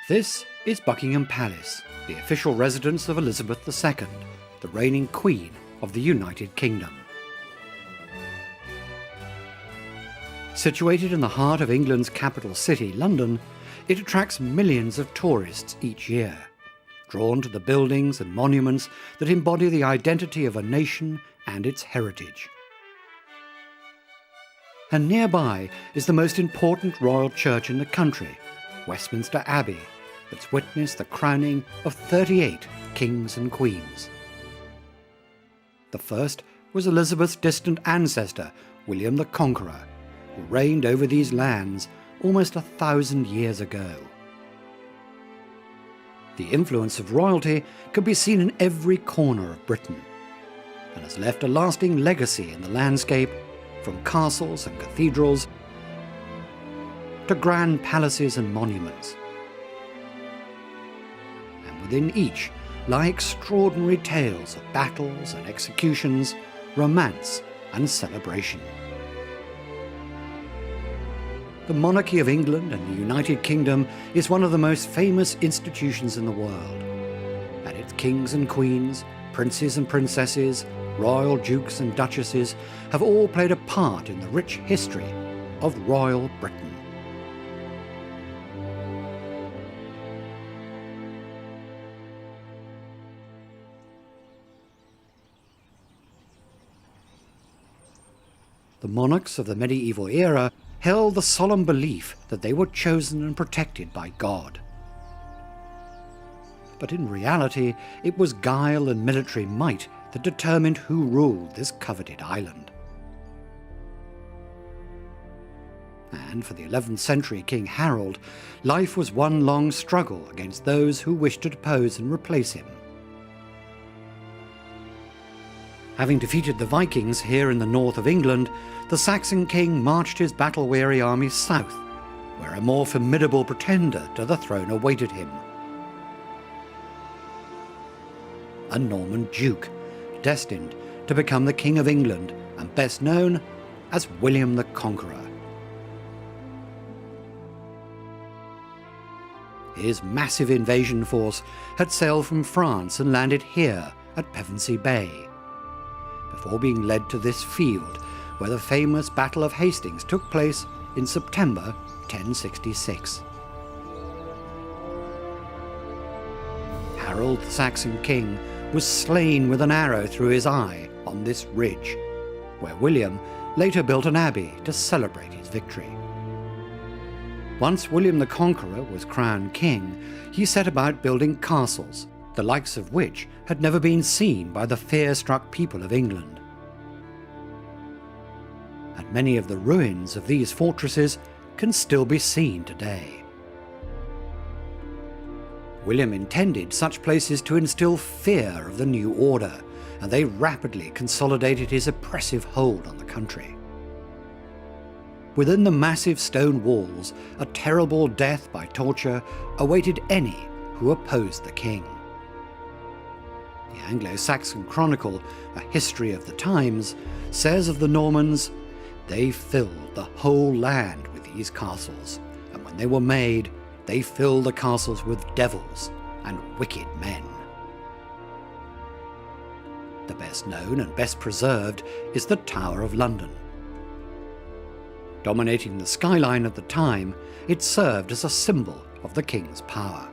This is Buckingham Palace, the official residence of Elizabeth II, the reigning Queen of the United Kingdom. Situated in the heart of England's capital city, London, it attracts millions of tourists each year, drawn to the buildings and monuments that embody the identity of a nation and its heritage. And nearby is the most important royal church in the country, Westminster Abbey, that's witnessed the crowning of 38 kings and queens. The first was Elizabeth's distant ancestor, William the Conqueror, who reigned over these lands almost 1,000 years ago. The influence of royalty can be seen in every corner of Britain, and has left a lasting legacy in the landscape, from castles and cathedrals to grand palaces and monuments. And within each lie extraordinary tales of battles and executions, romance and celebration. The monarchy of England and the United Kingdom is one of the most famous institutions in the world, and its kings and queens, princes and princesses, royal dukes and duchesses have all played a part in the rich history of royal Britain. The monarchs of the medieval era held the solemn belief that they were chosen and protected by God. But in reality, it was guile and military might that determined who ruled this coveted island. And for the 11th century King Harold, life was one long struggle against those who wished to depose and replace him. Having defeated the Vikings here in the north of England, the Saxon king marched his battle-weary army south, where a more formidable pretender to the throne awaited him. A Norman duke, destined to become the King of England and best known as William the Conqueror. His massive invasion force had sailed from France and landed here at Pevensey Bay, before being led to this field where the famous Battle of Hastings took place in September 1066. Harold, the Saxon king, was slain with an arrow through his eye on this ridge, where William later built an abbey to celebrate his victory. Once William the Conqueror was crowned king, he set about building castles, the likes of which had never been seen by the fear-struck people of England. And many of the ruins of these fortresses can still be seen today. William intended such places to instill fear of the new order, and they rapidly consolidated his oppressive hold on the country. Within the massive stone walls, a terrible death by torture awaited any who opposed the king. The Anglo-Saxon Chronicle, a history of the times, says of the Normans, "They filled the whole land with these castles, and when they were made, they filled the castles with devils and wicked men." The best known and best preserved is the Tower of London. Dominating the skyline at the time, it served as a symbol of the king's power.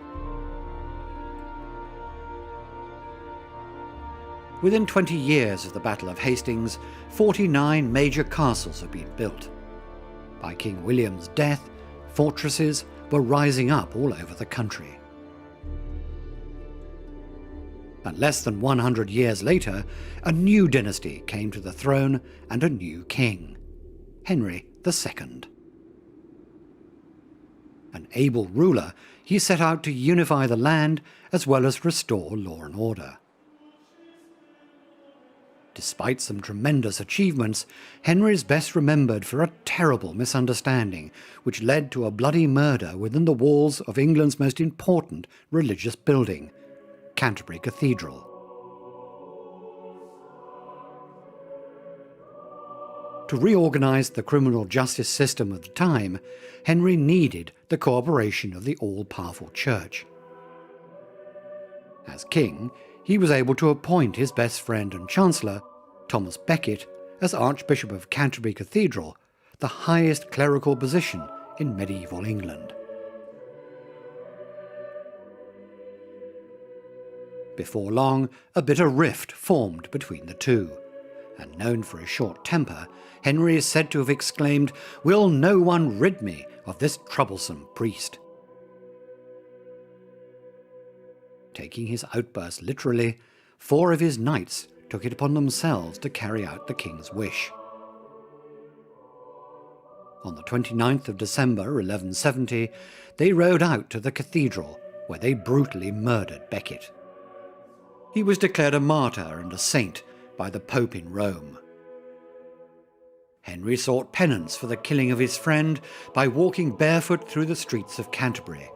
Within 20 years of the Battle of Hastings, 49 major castles had been built. By King William's death, fortresses were rising up all over the country. And less than 100 years later, a new dynasty came to the throne and a new king, Henry II. An able ruler, he set out to unify the land as well as restore law and order. Despite some tremendous achievements, Henry is best remembered for a terrible misunderstanding which led to a bloody murder within the walls of England's most important religious building, Canterbury Cathedral. To reorganise the criminal justice system of the time, Henry needed the cooperation of the all-powerful church. As king, he was able to appoint his best friend and chancellor, Thomas Becket, as Archbishop of Canterbury Cathedral, the highest clerical position in medieval England. Before long, a bitter rift formed between the two, and known for his short temper, Henry is said to have exclaimed, "Will no one rid me of this troublesome priest?" Taking his outburst literally, 4 of his knights took it upon themselves to carry out the king's wish. On the 29th of December 1170, they rode out to the cathedral, where they brutally murdered Becket. He was declared a martyr and a saint by the Pope in Rome. Henry sought penance for the killing of his friend by walking barefoot through the streets of Canterbury.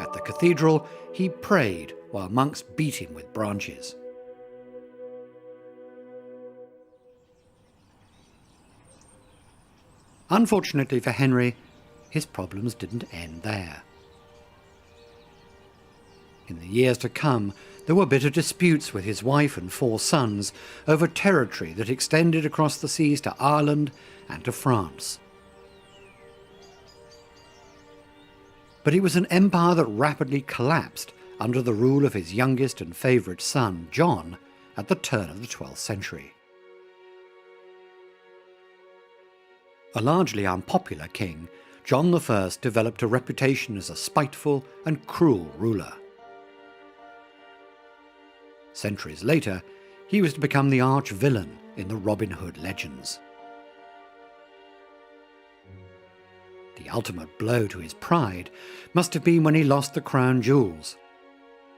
At the cathedral, he prayed while monks beat him with branches. Unfortunately for Henry, his problems didn't end there. In the years to come, there were bitter disputes with his wife and 4 sons over territory that extended across the seas to Ireland and to France. But it was an empire that rapidly collapsed under the rule of his youngest and favourite son, John, at the turn of the 12th century. A largely unpopular king, John I developed a reputation as a spiteful and cruel ruler. Centuries later, he was to become the arch-villain in the Robin Hood legends. The ultimate blow to his pride must have been when he lost the crown jewels.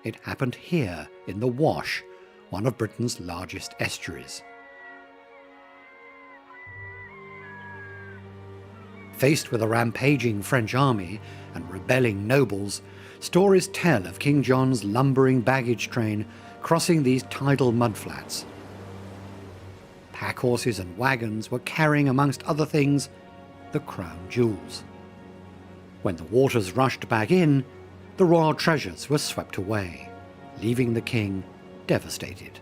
It happened here in the Wash, one of Britain's largest estuaries. Faced with a rampaging French army and rebelling nobles, stories tell of King John's lumbering baggage train crossing these tidal mudflats. Pack horses and wagons were carrying, amongst other things, the crown jewels. When the waters rushed back in, the royal treasures were swept away, leaving the king devastated.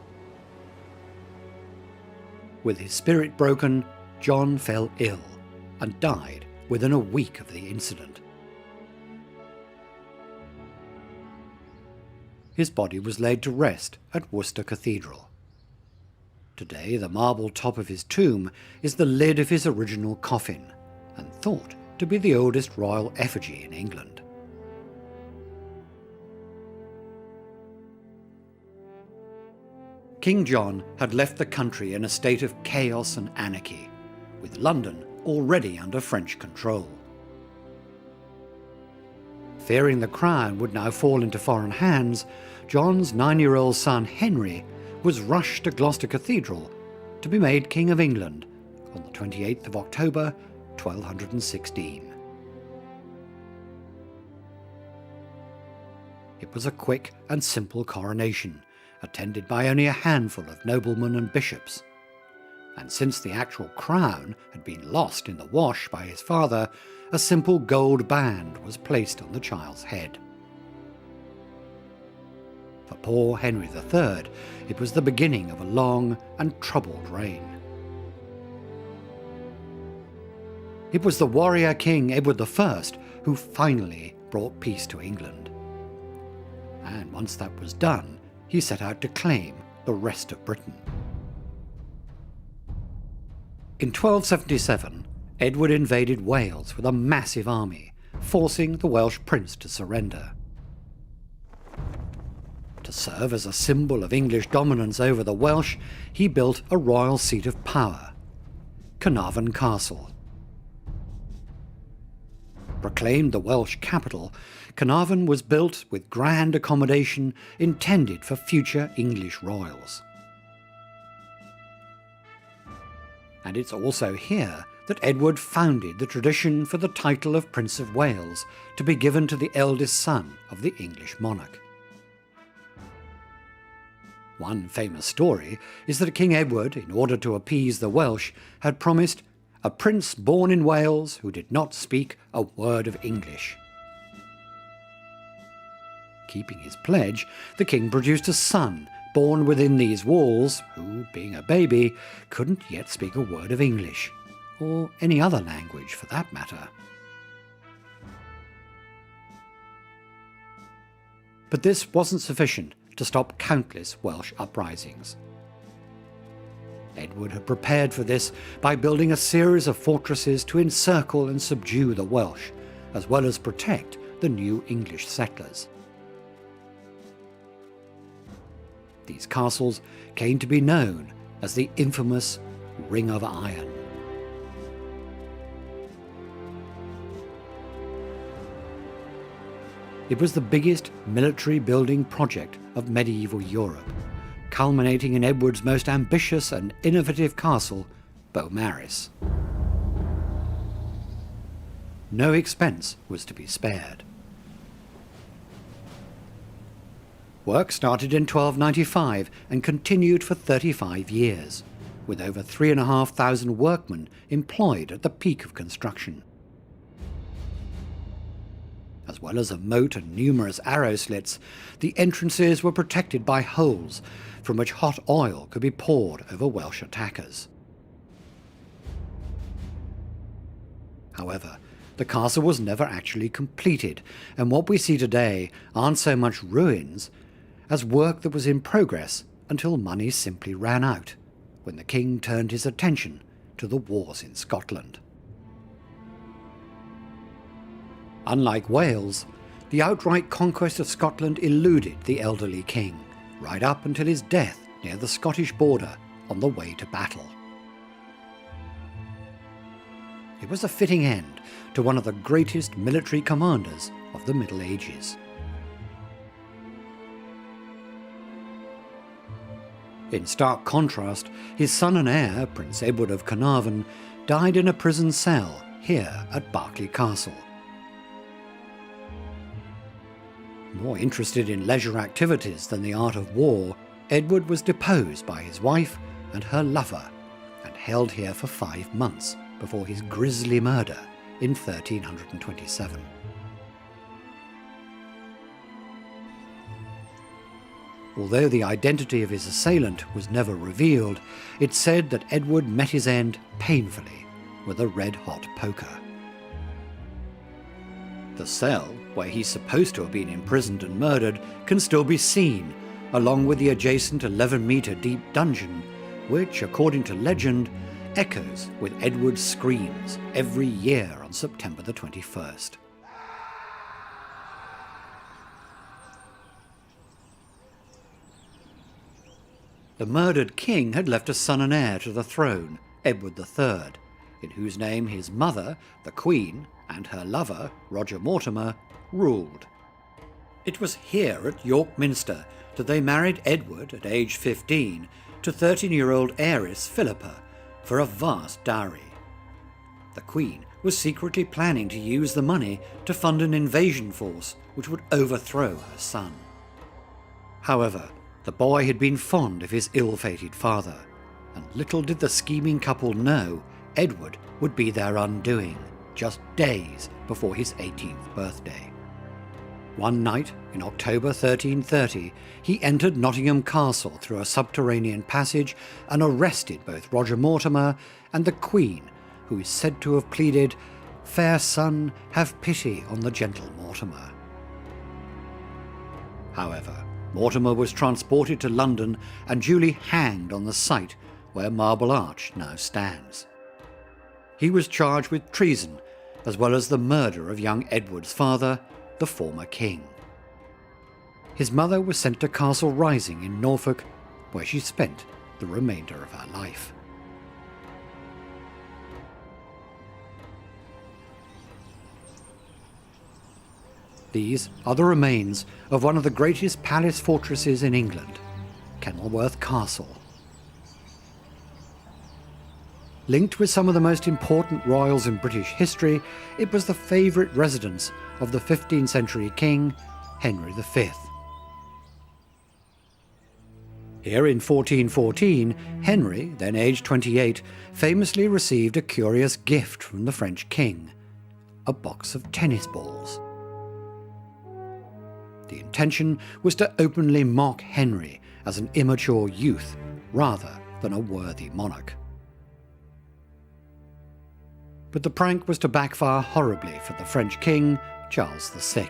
With his spirit broken, John fell ill and died within a week of the incident. His body was laid to rest at Worcester Cathedral. Today, the marble top of his tomb is the lid of his original coffin, and thought to be the oldest royal effigy in England. King John had left the country in a state of chaos and anarchy, with London already under French control. Fearing the crown would now fall into foreign hands, John's 9-year-old son Henry was rushed to Gloucester Cathedral to be made King of England on the 28th of October, 1216. It was a quick and simple coronation, attended by only a handful of noblemen and bishops. And since the actual crown had been lost in the Wash by his father, a simple gold band was placed on the child's head. For poor Henry III, it was the beginning of a long and troubled reign. It was the warrior King Edward I who finally brought peace to England. And once that was done, he set out to claim the rest of Britain. In 1277, Edward invaded Wales with a massive army, forcing the Welsh prince to surrender. To serve as a symbol of English dominance over the Welsh, he built a royal seat of power, Carnarvon Castle. Proclaimed the Welsh capital, Carnarvon was built with grand accommodation intended for future English royals. And it's also here that Edward founded the tradition for the title of Prince of Wales to be given to the eldest son of the English monarch. One famous story is that King Edward, in order to appease the Welsh, had promised a prince born in Wales who did not speak a word of English. Keeping his pledge, the king produced a son born within these walls who, being a baby, couldn't yet speak a word of English, or any other language for that matter. But this wasn't sufficient to stop countless Welsh uprisings. Edward had prepared for this by building a series of fortresses to encircle and subdue the Welsh, as well as protect the new English settlers. These castles came to be known as the infamous Ring of Iron. It was the biggest military building project of medieval Europe, culminating in Edward's most ambitious and innovative castle, Beaumaris. No expense was to be spared. Work started in 1295 and continued for 35 years, with over 3,500 workmen employed at the peak of construction. As well as a moat and numerous arrow slits, the entrances were protected by holes from which hot oil could be poured over Welsh attackers. However, the castle was never actually completed, and what we see today aren't so much ruins as work that was in progress until money simply ran out, when the king turned his attention to the wars in Scotland. Unlike Wales, the outright conquest of Scotland eluded the elderly king, right up until his death near the Scottish border on the way to battle. It was a fitting end to one of the greatest military commanders of the Middle Ages. In stark contrast, his son and heir, Prince Edward of Carnarvon, died in a prison cell here at Berkeley Castle. More interested in leisure activities than the art of war, Edward was deposed by his wife and her lover and held here for 5 months before his grisly murder in 1327. Although the identity of his assailant was never revealed, it's said that Edward met his end painfully with a red-hot poker. The cell, where he's supposed to have been imprisoned and murdered, can still be seen, along with the adjacent 11-metre deep dungeon, which, according to legend, echoes with Edward's screams every year on September the 21st. The murdered king had left a son and heir to the throne, Edward III, in whose name his mother, the Queen, and her lover, Roger Mortimer, ruled. It was here at York Minster that they married Edward at age 15 to 13-year-old heiress Philippa for a vast dowry. The Queen was secretly planning to use the money to fund an invasion force which would overthrow her son. However, the boy had been fond of his ill-fated father, and little did the scheming couple know Edward would be their undoing, just days before his 18th birthday. One night in October 1330, he entered Nottingham Castle through a subterranean passage and arrested both Roger Mortimer and the Queen, who is said to have pleaded, "Fair son, have pity on the gentle Mortimer." However, Mortimer was transported to London and duly hanged on the site where Marble Arch now stands. He was charged with treason, as well as the murder of young Edward's father, the former king. His mother was sent to Castle Rising in Norfolk, where she spent the remainder of her life. These are the remains of one of the greatest palace fortresses in England, Kenilworth Castle. Linked with some of the most important royals in British history, it was the favourite residence of the 15th century king, Henry V. Here in 1414, Henry, then aged 28, famously received a curious gift from the French king, a box of tennis balls. The intention was to openly mock Henry as an immature youth rather than a worthy monarch. But the prank was to backfire horribly for the French king, Charles VI.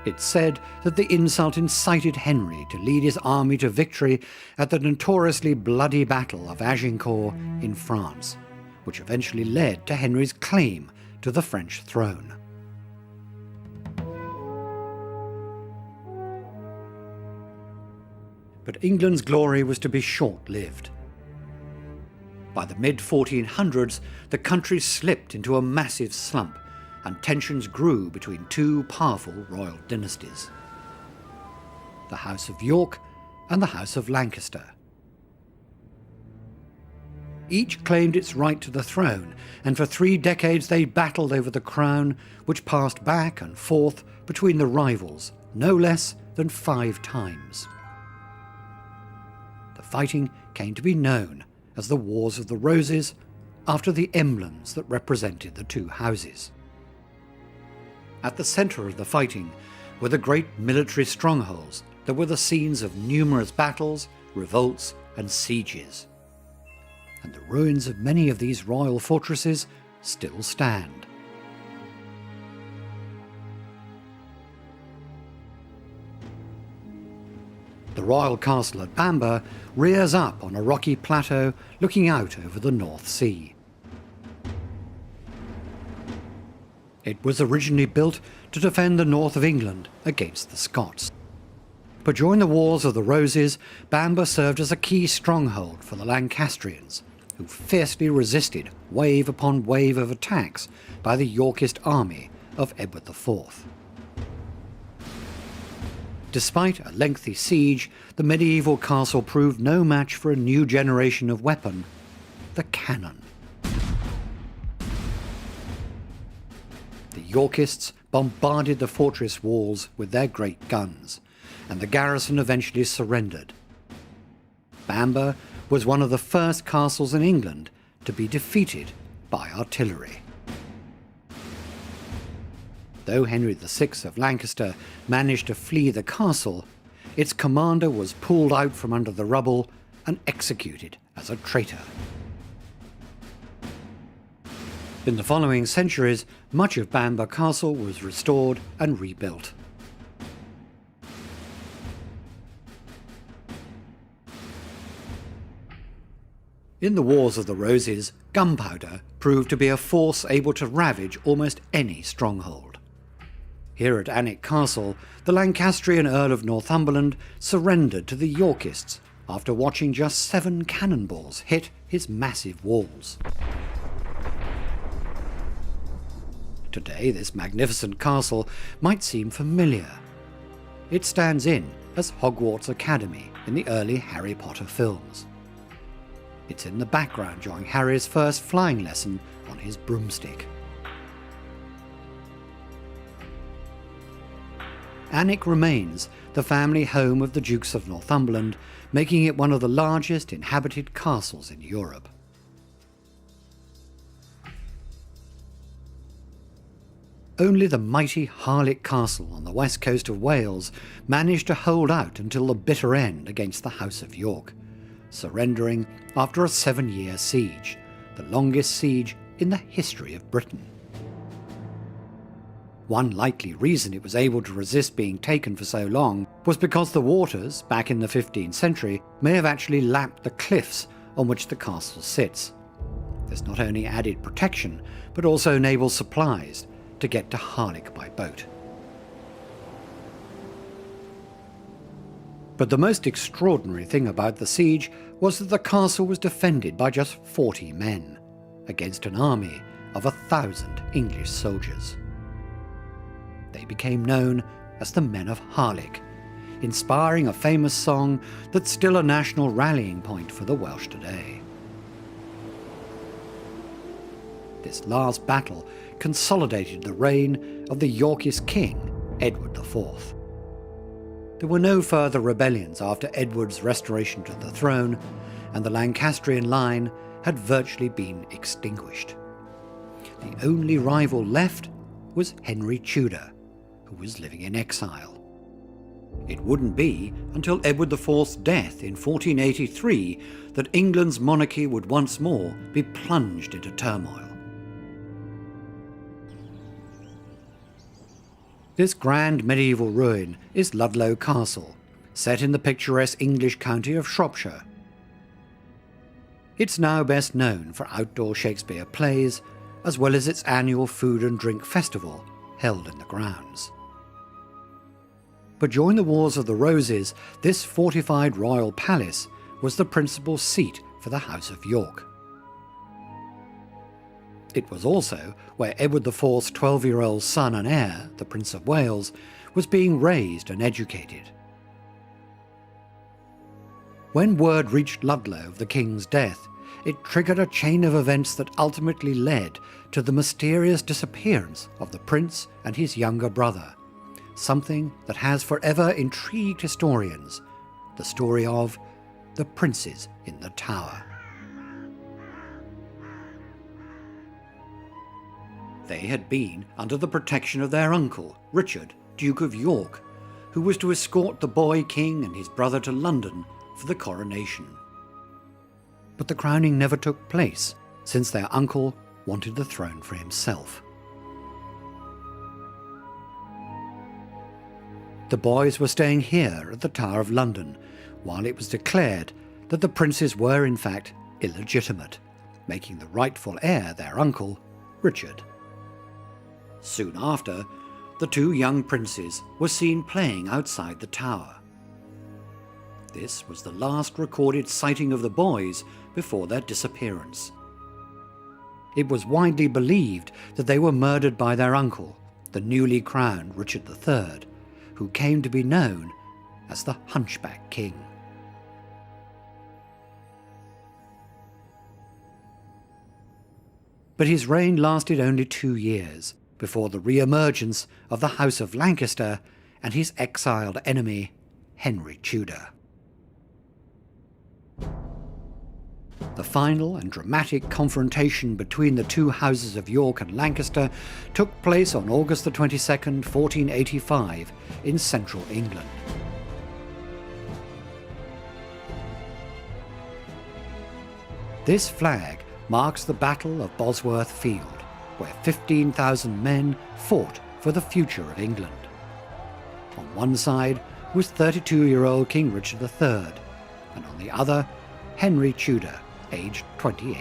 It's said that the insult incited Henry to lead his army to victory at the notoriously bloody Battle of Agincourt in France, which eventually led to Henry's claim to the French throne. But England's glory was to be short-lived. By the mid-1400s, the country slipped into a massive slump, and tensions grew between two powerful royal dynasties, the House of York and the House of Lancaster. Each claimed its right to the throne, and for 3 decades they battled over the crown, which passed back and forth between the rivals no less than 5 times. The fighting came to be known as the Wars of the Roses, after the emblems that represented the two houses. At the centre of the fighting were the great military strongholds that were the scenes of numerous battles, revolts, and sieges. And the ruins of many of these royal fortresses still stand. The royal castle at Bamber rears up on a rocky plateau looking out over the North Sea. It was originally built to defend the north of England against the Scots. But during the Wars of the Roses, Bamber served as a key stronghold for the Lancastrians, who fiercely resisted wave upon wave of attacks by the Yorkist army of Edward IV. Despite a lengthy siege, the medieval castle proved no match for a new generation of weapon, the cannon. The Yorkists bombarded the fortress walls with their great guns, and the garrison eventually surrendered. Bamber was one of the first castles in England to be defeated by artillery. Though Henry VI of Lancaster managed to flee the castle, its commander was pulled out from under the rubble and executed as a traitor. In the following centuries, much of Bamber Castle was restored and rebuilt. In the Wars of the Roses, gunpowder proved to be a force able to ravage almost any stronghold. Here at Alnwick Castle, the Lancastrian Earl of Northumberland surrendered to the Yorkists after watching just 7 cannonballs hit his massive walls. Today, this magnificent castle might seem familiar. It stands in as Hogwarts Academy in the early Harry Potter films. It's in the background during Harry's first flying lesson on his broomstick. Alnwick remains the family home of the Dukes of Northumberland, making it one of the largest inhabited castles in Europe. Only the mighty Harlech Castle on the west coast of Wales managed to hold out until the bitter end against the House of York, surrendering after a 7-year siege, the longest siege in the history of Britain. One likely reason it was able to resist being taken for so long was because the waters, back in the 15th century, may have actually lapped the cliffs on which the castle sits. This not only added protection, but also enabled supplies to get to Harlech by boat. But the most extraordinary thing about the siege was that the castle was defended by just 40 men, against an army of 1,000 English soldiers. They became known as the Men of Harlech, inspiring a famous song that's still a national rallying point for the Welsh today. This last battle consolidated the reign of the Yorkist king, Edward IV. There were no further rebellions after Edward's restoration to the throne, and the Lancastrian line had virtually been extinguished. The only rival left was Henry Tudor, who was living in exile. It wouldn't be until Edward IV's death in 1483 that England's monarchy would once more be plunged into turmoil. This grand medieval ruin is Ludlow Castle, set in the picturesque English county of Shropshire. It's now best known for outdoor Shakespeare plays, as well as its annual food and drink festival held in the grounds. But during the Wars of the Roses, this fortified royal palace was the principal seat for the House of York. It was also where Edward IV's 12-year-old son and heir, the Prince of Wales, was being raised and educated. When word reached Ludlow of the king's death, it triggered a chain of events that ultimately led to the mysterious disappearance of the prince and his younger brother, something that has forever intrigued historians, the story of the princes in the Tower. They had been under the protection of their uncle, Richard, Duke of York, who was to escort the boy king and his brother to London for the coronation. But the crowning never took place, since their uncle wanted the throne for himself. The boys were staying here at the Tower of London, while it was declared that the princes were in fact illegitimate, making the rightful heir their uncle, Richard. Soon after, the two young princes were seen playing outside the tower. This was the last recorded sighting of the boys before their disappearance. It was widely believed that they were murdered by their uncle, the newly crowned Richard III, who came to be known as the Hunchback King. But his reign lasted only 2 years, before the re-emergence of the House of Lancaster and his exiled enemy, Henry Tudor. The final and dramatic confrontation between the two houses of York and Lancaster took place on August the 22nd, 1485, in central England. This flag marks the Battle of Bosworth Field, where 15,000 men fought for the future of England. On one side was 32-year-old King Richard III, and on the other, Henry Tudor, aged 28.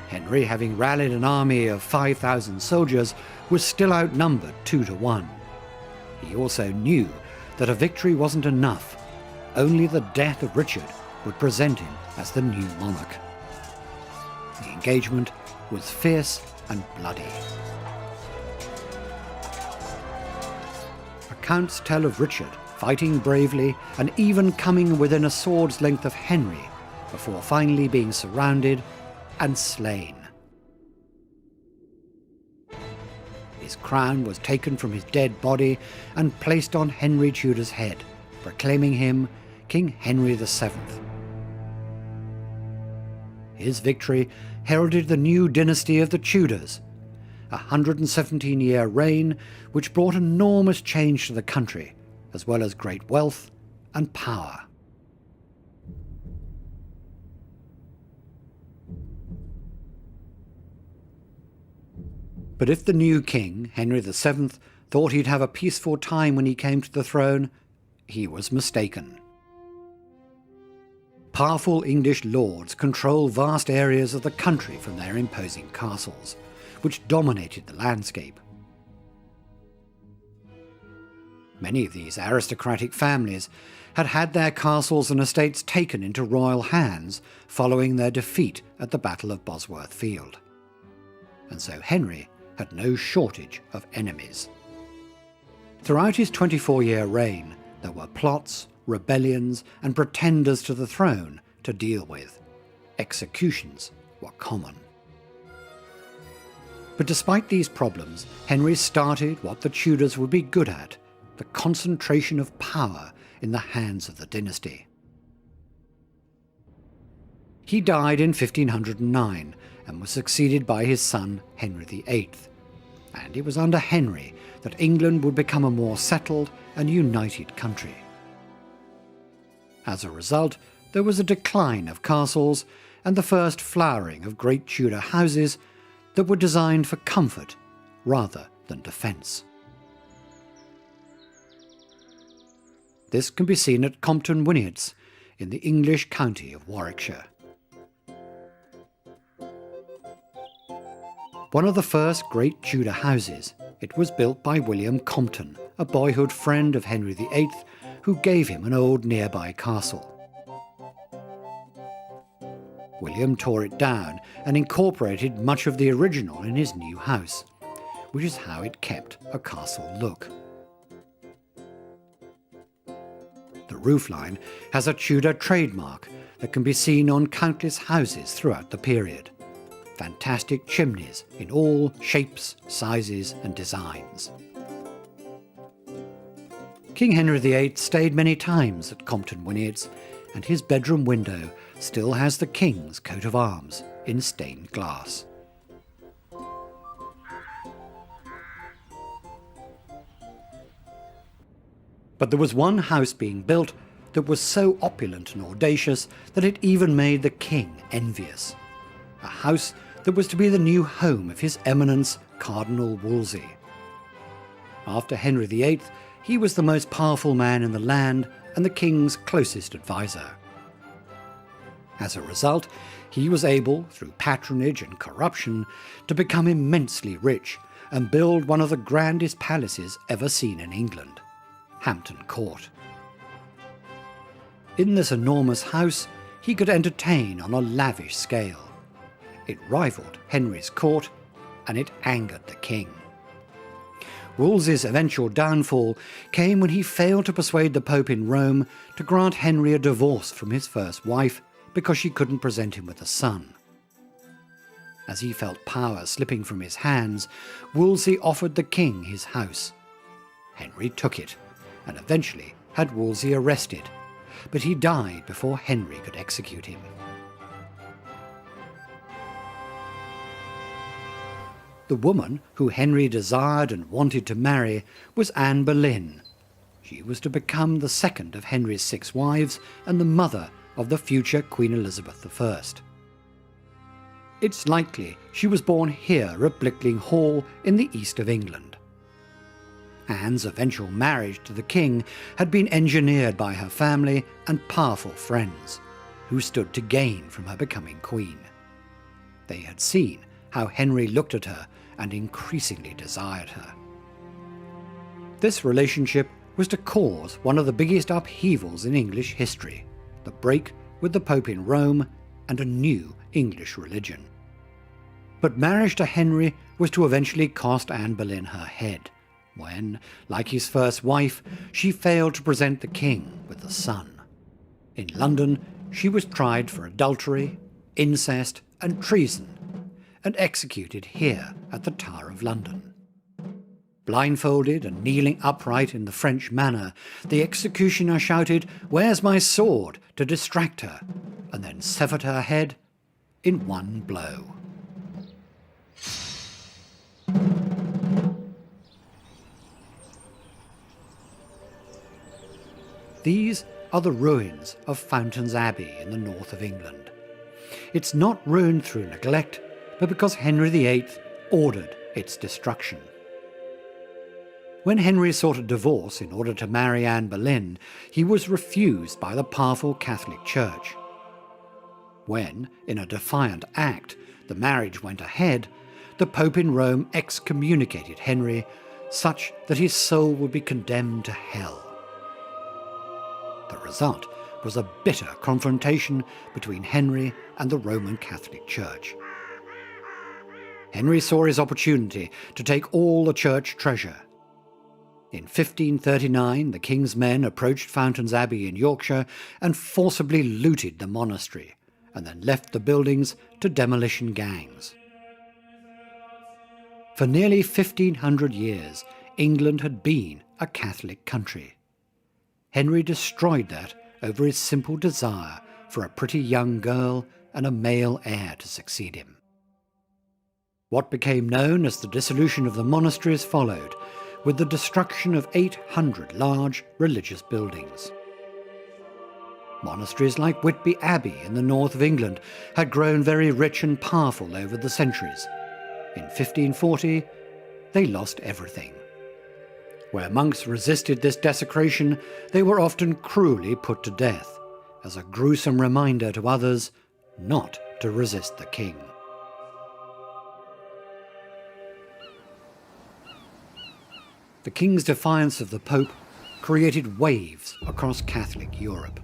Henry, having rallied an army of 5,000 soldiers, was still outnumbered 2 to 1. He also knew that a victory wasn't enough. Only the death of Richard would present him as the new monarch. The engagement was fierce and bloody. Accounts tell of Richard fighting bravely and even coming within a sword's length of Henry before finally being surrounded and slain. His crown was taken from his dead body and placed on Henry Tudor's head, proclaiming him King Henry VII. His victory heralded the new dynasty of the Tudors, a 117-year reign which brought enormous change to the country, as well as great wealth and power. But if the new king, Henry VII, thought he'd have a peaceful time when he came to the throne, he was mistaken. Powerful English lords controlled vast areas of the country from their imposing castles, which dominated the landscape. Many of these aristocratic families had had their castles and estates taken into royal hands following their defeat at the Battle of Bosworth Field. And so Henry had no shortage of enemies. Throughout his 24-year reign, there were plots, rebellions, and pretenders to the throne to deal with. Executions were common. But despite these problems, Henry started what the Tudors would be good at: the concentration of power in the hands of the dynasty. He died in 1509 and was succeeded by his son Henry VIII, and it was under Henry that England would become a more settled and united country. As a result, there was a decline of castles and the first flowering of great Tudor houses that were designed for comfort rather than defence. This can be seen at Compton Wynyates in the English county of Warwickshire. One of the first great Tudor houses, it was built by William Compton, a boyhood friend of Henry VIII, who gave him an old nearby castle. William tore it down and incorporated much of the original in his new house, which is how it kept a castle look. The roofline has a Tudor trademark that can be seen on countless houses throughout the period. Fantastic chimneys in all shapes, sizes and designs. King Henry VIII stayed many times at Compton Wynyates, and his bedroom window still has the King's coat of arms in stained glass. But there was one house being built that was so opulent and audacious that it even made the King envious. A house that was to be the new home of His Eminence Cardinal Wolsey. After Henry VIII, he was the most powerful man in the land and the King's closest advisor. As a result, he was able, through patronage and corruption, to become immensely rich and build one of the grandest palaces ever seen in England, Hampton Court. In this enormous house, he could entertain on a lavish scale. It rivaled Henry's court, and it angered the king. Wolsey's eventual downfall came when he failed to persuade the Pope in Rome to grant Henry a divorce from his first wife because she couldn't present him with a son. As he felt power slipping from his hands, Wolsey offered the king his house. Henry took it, and eventually had Wolsey arrested, but he died before Henry could execute him. The woman who Henry desired and wanted to marry was Anne Boleyn. She was to become the second of Henry's 6 wives and the mother of the future Queen Elizabeth I. It's likely she was born here at Blickling Hall in the east of England. Anne's eventual marriage to the king had been engineered by her family and powerful friends, who stood to gain from her becoming queen. They had seen how Henry looked at her and increasingly desired her. This relationship was to cause one of the biggest upheavals in English history, the break with the Pope in Rome and a new English religion. But marriage to Henry was to eventually cost Anne Boleyn her head, when, like his first wife, she failed to present the king with a son. In London, she was tried for adultery, incest and treason, and executed here at the Tower of London. Blindfolded and kneeling upright in the French manner, the executioner shouted, "Where's my sword?" to distract her, and then severed her head in one blow. These are the ruins of Fountains Abbey in the north of England. It's not ruined through neglect, but because Henry VIII ordered its destruction. When Henry sought a divorce in order to marry Anne Boleyn, he was refused by the powerful Catholic Church. When, in a defiant act, the marriage went ahead, the Pope in Rome excommunicated Henry, such that his soul would be condemned to hell. The result was a bitter confrontation between Henry and the Roman Catholic Church. Henry saw his opportunity to take all the church treasure. In 1539, the king's men approached Fountains Abbey in Yorkshire and forcibly looted the monastery, and then left the buildings to demolition gangs. For nearly 1,500 years, England had been a Catholic country. Henry destroyed that over his simple desire for a pretty young girl and a male heir to succeed him. What became known as the dissolution of the monasteries followed, with the destruction of 800 large religious buildings. Monasteries like Whitby Abbey in the north of England had grown very rich and powerful over the centuries. In 1540, they lost everything. Where monks resisted this desecration, they were often cruelly put to death, as a gruesome reminder to others not to resist the king. The king's defiance of the Pope created waves across Catholic Europe.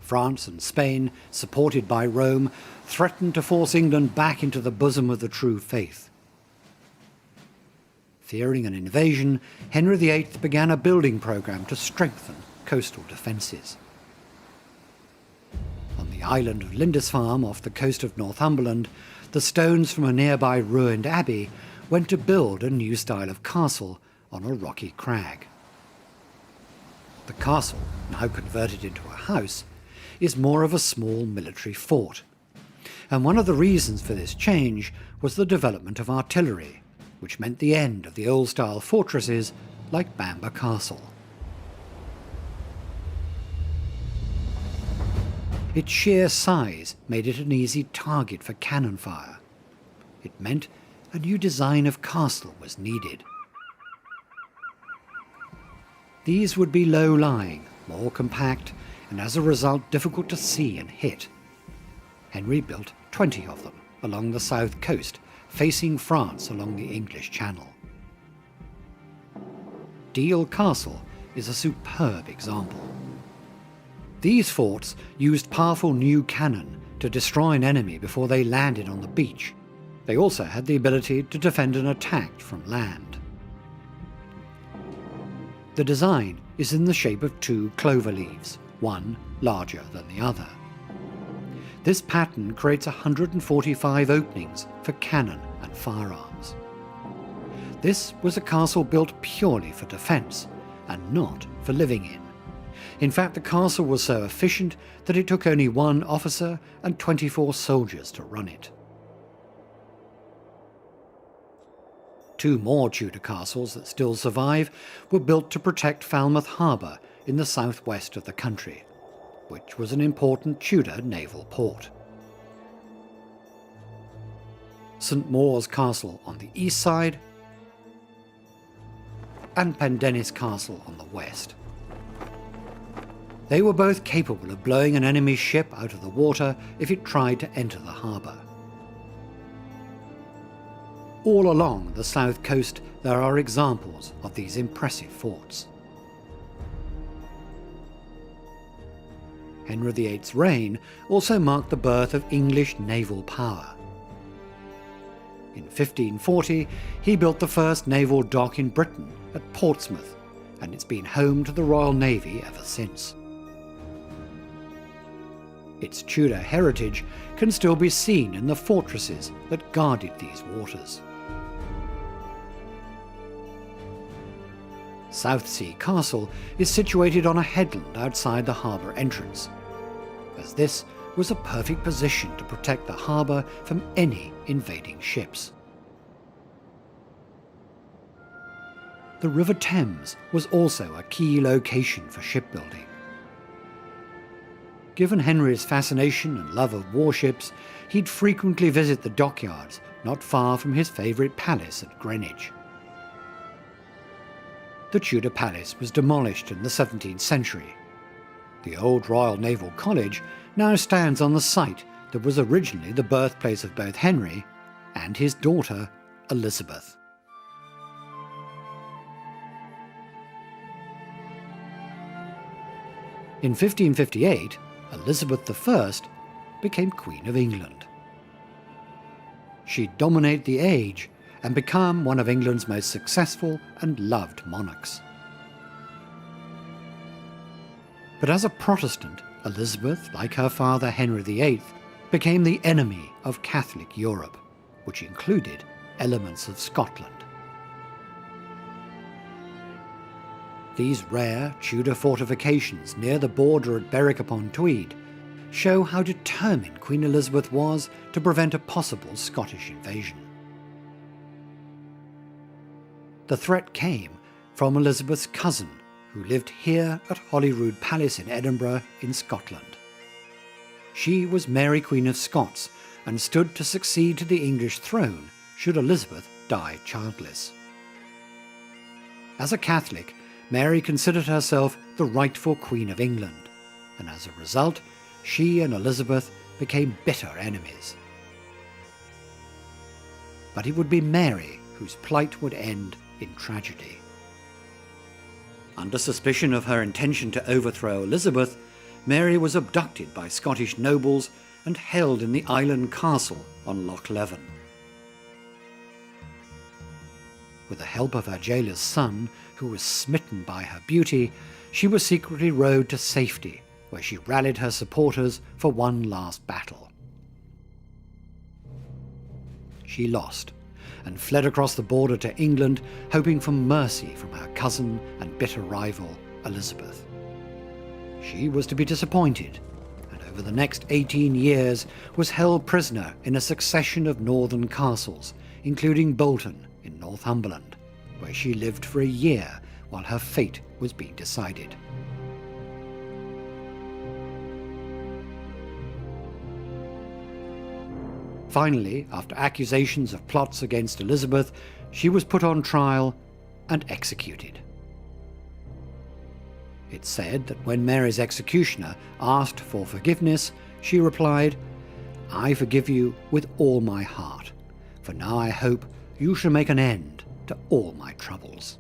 France and Spain, supported by Rome, threatened to force England back into the bosom of the true faith. Fearing an invasion, Henry VIII began a building programme to strengthen coastal defences. On the island of Lindisfarne, off the coast of Northumberland, the stones from a nearby ruined abbey went to build a new style of castle on a rocky crag. The castle, now converted into a house, is more of a small military fort. And one of the reasons for this change was the development of artillery, which meant the end of the old-style fortresses like Bamburgh Castle. Its sheer size made it an easy target for cannon fire. It meant a new design of castle was needed. These would be low-lying, more compact, and as a result difficult to see and hit. Henry built 20 of them along the south coast, facing France along the English Channel. Deal Castle is a superb example. These forts used powerful new cannon to destroy an enemy before they landed on the beach. They also had the ability to defend an attack from land. The design is in the shape of two clover leaves, one larger than the other. This pattern creates 145 openings for cannon and firearms. This was a castle built purely for defence and not for living in. In fact, the castle was so efficient that it took only one officer and 24 soldiers to run it. Two more Tudor castles that still survive were built to protect Falmouth Harbour in the southwest of the country, which was an important Tudor naval port. St Maur's Castle on the east side and Pendennis Castle on the west. They were both capable of blowing an enemy ship out of the water if it tried to enter the harbour. All along the south coast there are examples of these impressive forts. Henry VIII's reign also marked the birth of English naval power. In 1540, he built the first naval dock in Britain at Portsmouth, and it's been home to the Royal Navy ever since. Its Tudor heritage can still be seen in the fortresses that guarded these waters. Southsea Castle is situated on a headland outside the harbour entrance, as this was a perfect position to protect the harbour from any invading ships. The River Thames was also a key location for shipbuilding. Given Henry's fascination and love of warships, he'd frequently visit the dockyards not far from his favourite palace at Greenwich. The Tudor palace was demolished in the 17th century. The old Royal Naval College now stands on the site that was originally the birthplace of both Henry and his daughter Elizabeth. In 1558, Elizabeth I became Queen of England. She dominated the age and became one of England's most successful and loved monarchs. But as a Protestant, Elizabeth, like her father Henry VIII, became the enemy of Catholic Europe, which included elements of Scotland. These rare Tudor fortifications near the border at Berwick-upon-Tweed show how determined Queen Elizabeth was to prevent a possible Scottish invasion. The threat came from Elizabeth's cousin, who lived here at Holyrood Palace in Edinburgh in Scotland. She was Mary Queen of Scots and stood to succeed to the English throne should Elizabeth die childless. As a Catholic, Mary considered herself the rightful Queen of England, and as a result, she and Elizabeth became bitter enemies. But it would be Mary whose plight would end in tragedy. Under suspicion of her intention to overthrow Elizabeth, Mary was abducted by Scottish nobles and held in the island castle on Loch Leven. With the help of her jailer's son, who was smitten by her beauty, she was secretly rowed to safety, where she rallied her supporters for one last battle. She lost, and fled across the border to England, hoping for mercy from her cousin and bitter rival, Elizabeth. She was to be disappointed, and over the next 18 years was held prisoner in a succession of northern castles, including Bolton in Northumberland, where she lived for a year while her fate was being decided. Finally, after accusations of plots against Elizabeth, she was put on trial and executed. It's said that when Mary's executioner asked for forgiveness, she replied, "I forgive you with all my heart, for now I hope you shall make an end to all my troubles."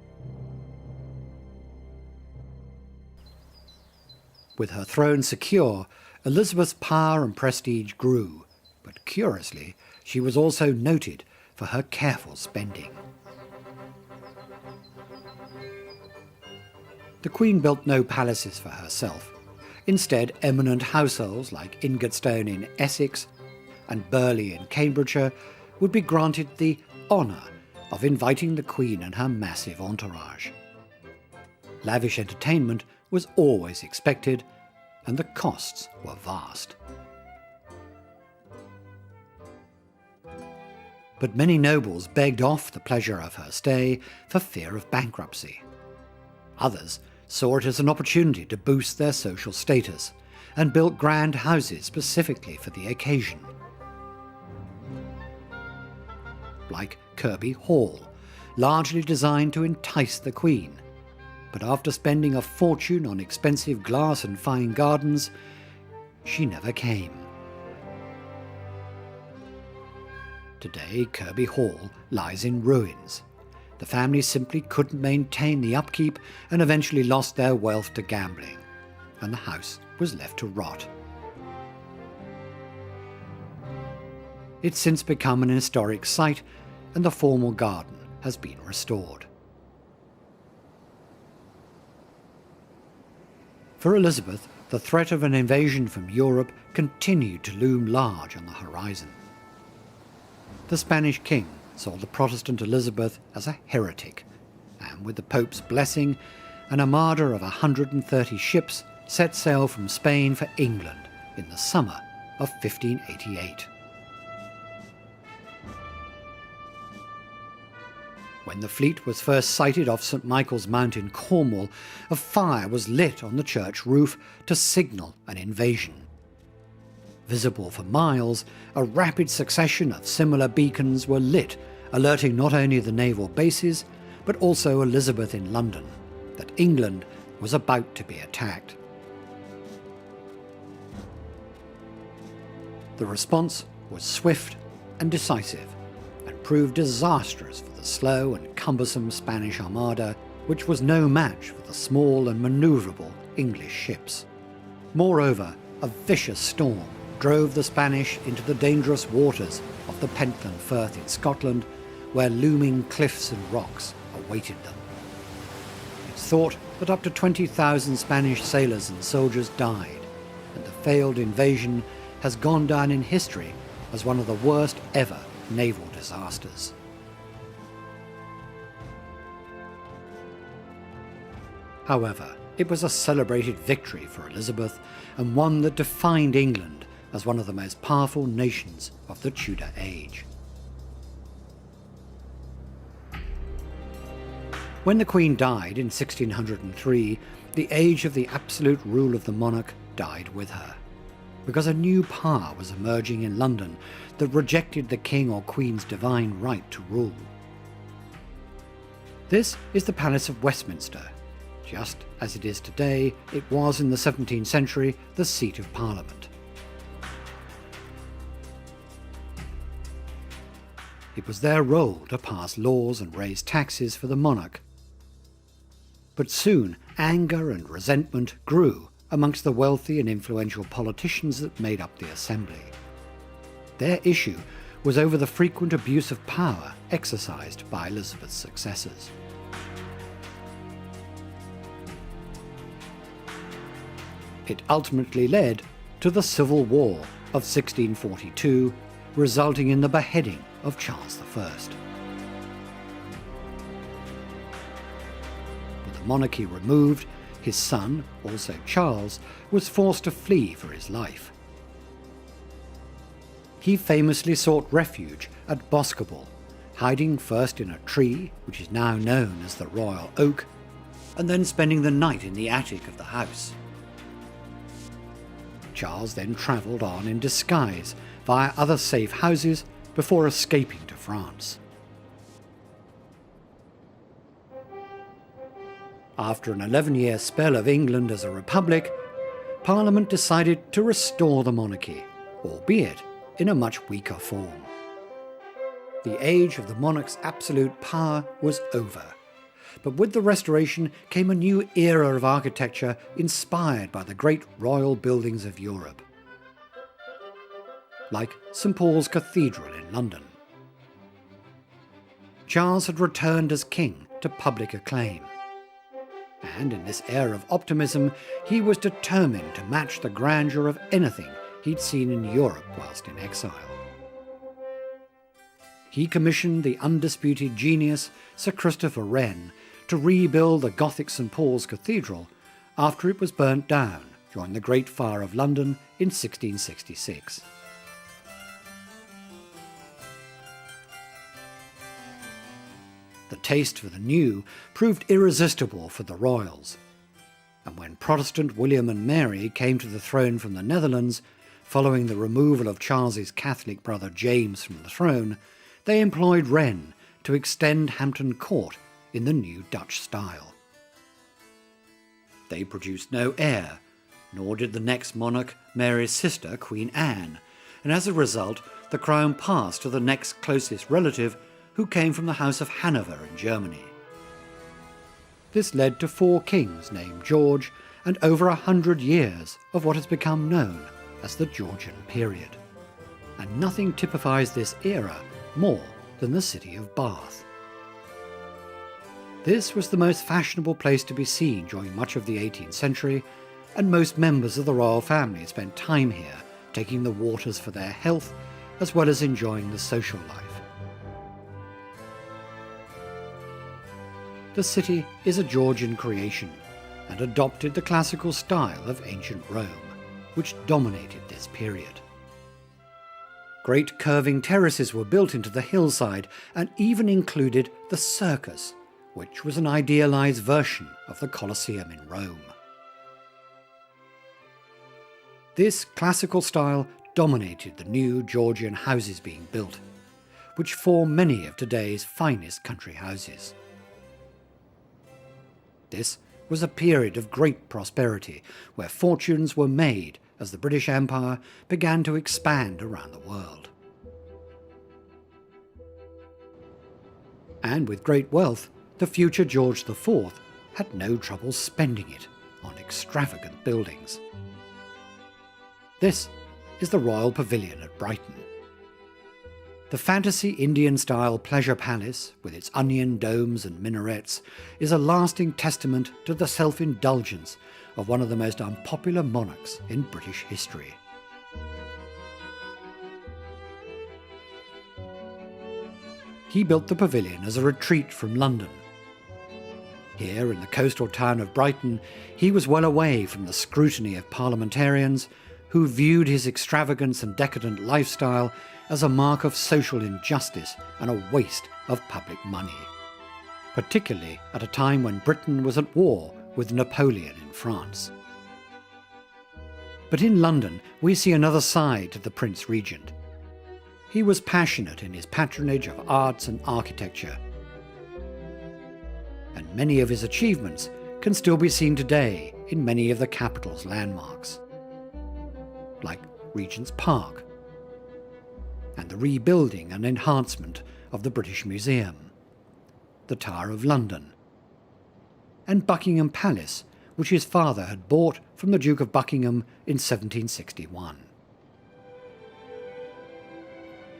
With her throne secure, Elizabeth's power and prestige grew, but curiously, she was also noted for her careful spending. The Queen built no palaces for herself. Instead, eminent households like Ingatstone in Essex and Burghley in Cambridgeshire would be granted the honour of inviting the Queen and her massive entourage. Lavish entertainment was always expected, and the costs were vast. But many nobles begged off the pleasure of her stay for fear of bankruptcy. Others saw it as an opportunity to boost their social status and built grand houses specifically for the occasion. Like Kirby Hall, largely designed to entice the Queen, but after spending a fortune on expensive glass and fine gardens, she never came. Today, Kirby Hall lies in ruins. The family simply couldn't maintain the upkeep and eventually lost their wealth to gambling, and the house was left to rot. It's since become an historic site, and the formal garden has been restored. For Elizabeth, the threat of an invasion from Europe continued to loom large on the horizon. The Spanish king saw the Protestant Elizabeth as a heretic, and with the Pope's blessing, an armada of 130 ships set sail from Spain for England in the summer of 1588. When the fleet was first sighted off St. Michael's Mount in Cornwall, a fire was lit on the church roof to signal an invasion. Visible for miles, a rapid succession of similar beacons were lit, alerting not only the naval bases, but also Elizabeth in London, that England was about to be attacked. The response was swift and decisive, and proved disastrous for the slow and cumbersome Spanish armada, which was no match for the small and manoeuvrable English ships. Moreover, a vicious storm drove the Spanish into the dangerous waters of the Pentland Firth in Scotland, where looming cliffs and rocks awaited them. It's thought that up to 20,000 Spanish sailors and soldiers died, and the failed invasion has gone down in history as one of the worst ever naval disasters. However, it was a celebrated victory for Elizabeth and one that defined England as one of the most powerful nations of the Tudor age. When the Queen died in 1603, the age of the absolute rule of the monarch died with her, because a new power was emerging in London that rejected the King or Queen's divine right to rule. This is the Palace of Westminster. Just as it is today, it was in the 17th century the seat of Parliament. It was their role to pass laws and raise taxes for the monarch. But soon anger and resentment grew amongst the wealthy and influential politicians that made up the assembly. Their issue was over the frequent abuse of power exercised by Elizabeth's successors. It ultimately led to the Civil War of 1642, resulting in the beheading of Charles I. With the monarchy removed, his son, also Charles, was forced to flee for his life. He famously sought refuge at Boscobel, hiding first in a tree, which is now known as the Royal Oak, and then spending the night in the attic of the house. Charles then travelled on in disguise via other safe houses before escaping to France. After an 11-year spell of England as a republic, Parliament decided to restore the monarchy, albeit in a much weaker form. The age of the monarch's absolute power was over, but with the restoration came a new era of architecture inspired by the great royal buildings of Europe, like St. Paul's Cathedral in London. Charles had returned as king to public acclaim, and in this era of optimism he was determined to match the grandeur of anything he'd seen in Europe whilst in exile. He commissioned the undisputed genius Sir Christopher Wren to rebuild the Gothic St. Paul's Cathedral after it was burnt down during the Great Fire of London in 1666. The taste for the new proved irresistible for the royals, and when Protestant William and Mary came to the throne from the Netherlands, following the removal of Charles's Catholic brother James from the throne, they employed Wren to extend Hampton Court in the new Dutch style. They produced no heir, nor did the next monarch, Mary's sister, Queen Anne, and as a result, the crown passed to the next closest relative, who came from the House of Hanover in Germany. This led to 4 kings named George and over 100 years of what has become known as the Georgian period. And nothing typifies this era more than the city of Bath. This was the most fashionable place to be seen during much of the 18th century, and most members of the royal family spent time here, taking the waters for their health, as well as enjoying the social life. The city is a Georgian creation, and adopted the classical style of ancient Rome, which dominated this period. Great curving terraces were built into the hillside and even included the circus, which was an idealized version of the Colosseum in Rome. This classical style dominated the new Georgian houses being built, which form many of today's finest country houses. This was a period of great prosperity, where fortunes were made as the British Empire began to expand around the world. And with great wealth, the future George IV had no trouble spending it on extravagant buildings. This is the Royal Pavilion at Brighton. The fantasy Indian-style pleasure palace, with its onion domes and minarets, is a lasting testament to the self-indulgence of one of the most unpopular monarchs in British history. He built the pavilion as a retreat from London. Here in the coastal town of Brighton, he was well away from the scrutiny of parliamentarians who viewed his extravagance and decadent lifestyle as a mark of social injustice and a waste of public money, particularly at a time when Britain was at war with Napoleon in France. But in London, we see another side to the Prince Regent. He was passionate in his patronage of arts and architecture, and many of his achievements can still be seen today in many of the capital's landmarks, like Regent's Park, and the rebuilding and enhancement of the British Museum, the Tower of London, and Buckingham Palace, which his father had bought from the Duke of Buckingham in 1761.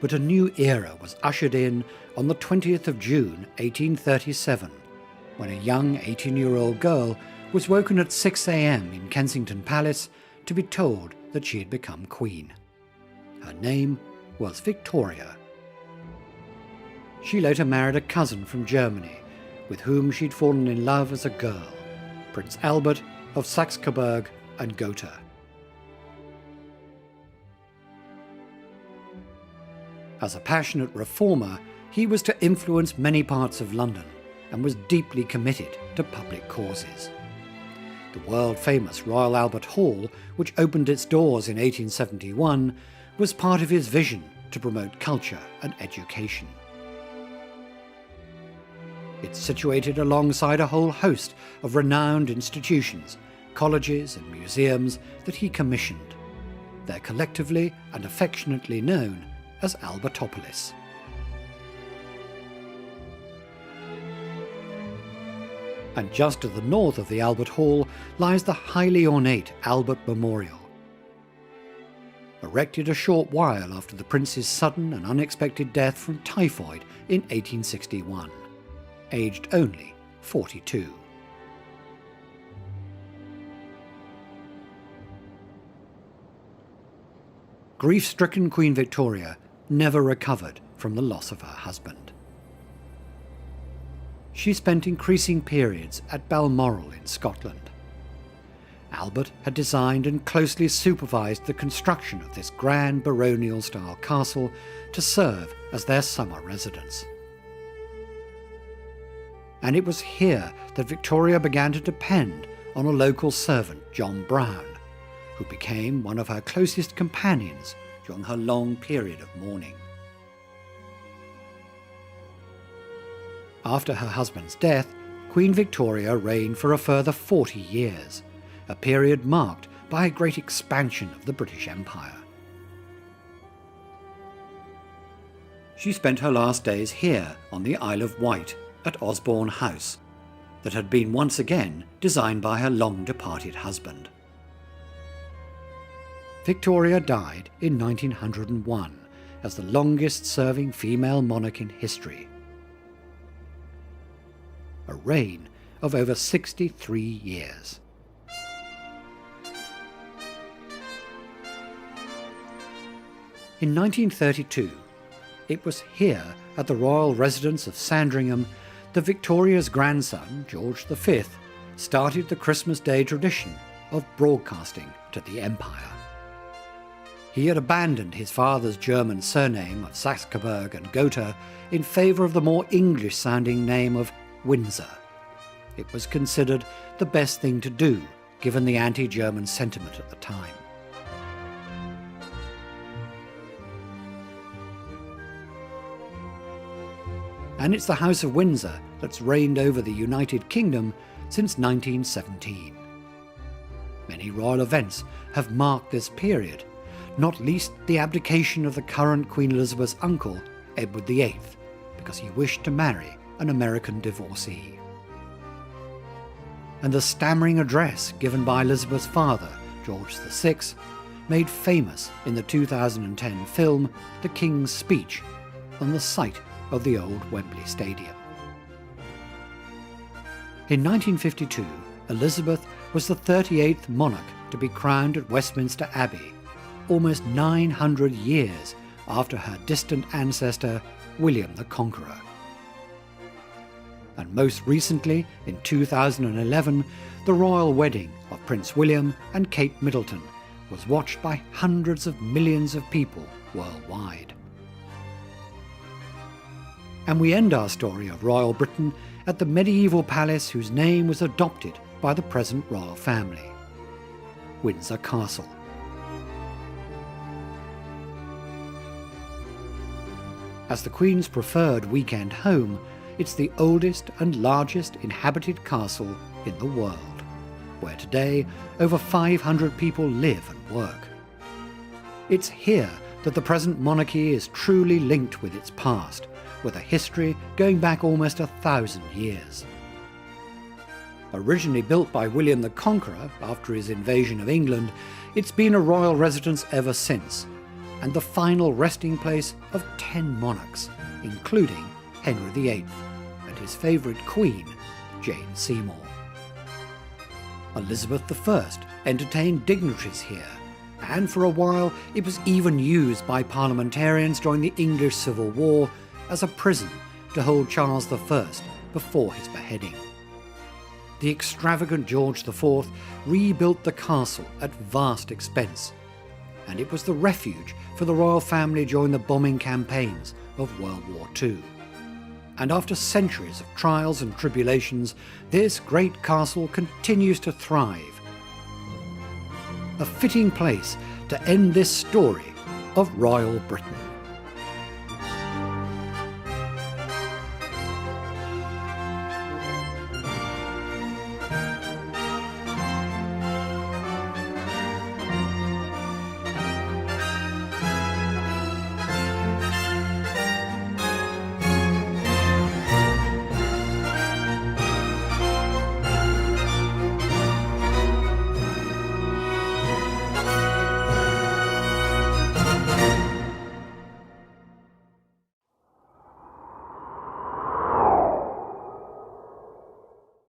But a new era was ushered in on the 20th of June 1837, when a young 18-year-old girl was woken at 6 a.m. in Kensington Palace to be told that she had become queen. Her name was Victoria. She later married a cousin from Germany, with whom she'd fallen in love as a girl, Prince Albert of Saxe-Coburg and Gotha. As a passionate reformer, he was to influence many parts of London and was deeply committed to public causes. The world-famous Royal Albert Hall, which opened its doors in 1871, was part of his vision to promote culture and education. It's situated alongside a whole host of renowned institutions, colleges and museums that he commissioned. They're collectively and affectionately known as Albertopolis. And just to the north of the Albert Hall lies the highly ornate Albert Memorial. Erected a short while after the prince's sudden and unexpected death from typhoid in 1861, aged only 42. Grief-stricken Queen Victoria never recovered from the loss of her husband. She spent increasing periods at Balmoral in Scotland. Albert had designed and closely supervised the construction of this grand baronial-style castle to serve as their summer residence. And it was here that Victoria began to depend on a local servant, John Brown, who became one of her closest companions during her long period of mourning. After her husband's death, Queen Victoria reigned for a further 40 years, a period marked by a great expansion of the British Empire. She spent her last days here on the Isle of Wight at Osborne House, that had been once again designed by her long-departed husband. Victoria died in 1901 as the longest-serving female monarch in history. A reign of over 63 years. In 1932, it was here at the royal residence of Sandringham that Victoria's grandson, George V, started the Christmas Day tradition of broadcasting to the Empire. He had abandoned his father's German surname of Saxe-Coburg and Gotha in favour of the more English-sounding name of Windsor. It was considered the best thing to do, given the anti-German sentiment at the time. And it's the House of Windsor that's reigned over the United Kingdom since 1917. Many royal events have marked this period, not least the abdication of the current Queen Elizabeth's uncle, Edward VIII, because he wished to marry an American divorcee. And the stammering address given by Elizabeth's father, George VI, made famous in the 2010 film The King's Speech, on the site of the old Wembley Stadium. In 1952, Elizabeth was the 38th monarch to be crowned at Westminster Abbey, almost 900 years after her distant ancestor, William the Conqueror. and most recently, in 2011, the royal wedding of Prince William and Kate Middleton was watched by hundreds of millions of people worldwide. And we end our story of royal Britain at the medieval palace whose name was adopted by the present royal family, Windsor Castle. As the Queen's preferred weekend home, it's the oldest and largest inhabited castle in the world, where today over 500 people live and work. It's here that the present monarchy is truly linked with its past, with a history going back almost 1,000 years. Originally built by William the Conqueror after his invasion of England, it's been a royal residence ever since, and the final resting place of 10 monarchs, including Henry VIII and his favourite queen, Jane Seymour. Elizabeth I entertained dignitaries here, and for a while it was even used by parliamentarians during the English Civil War as a prison to hold Charles I before his beheading. The extravagant George IV rebuilt the castle at vast expense, and it was the refuge for the royal family during the bombing campaigns of World War II. And after centuries of trials and tribulations, this great castle continues to thrive. A fitting place to end this story of royal Britain.